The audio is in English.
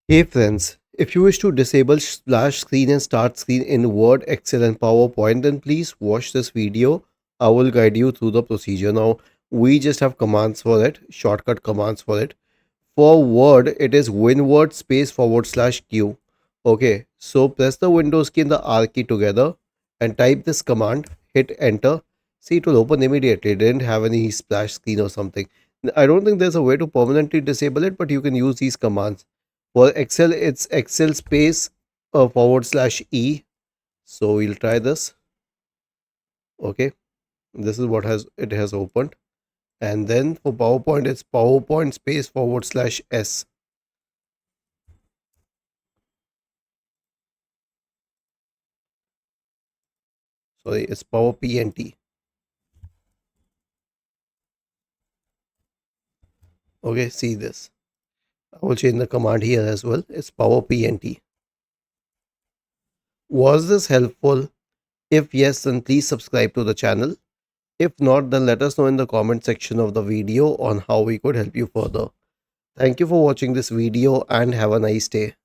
Hey friends, if you wish to disable splash screen and start screen in Word, Excel and PowerPoint, then please watch this video. I will guide you through the procedure. Now, we just have commands for it, shortcut commands for it. For Word, it is WinWord space forward slash Q. Okay, so press the Windows key and the R key together and type this command, hit enter. See, it will open immediately. It didn't have any splash screen or something. I don't think there's a way to permanently disable it, but you can use these commands. For Excel, it's Excel space forward slash E. So we'll try this. Okay, this is what has it has opened. And then for PowerPoint, it's PowerPoint space forward slash S. Sorry, it's PowerPNT. Okay, see this. I will change the command here as well. It's PowerPNT. Was this helpful? If yes, then please subscribe to the channel. If not, then let us know in the comment section of the video on how we could help you further. Thank you for watching this video and have a nice day.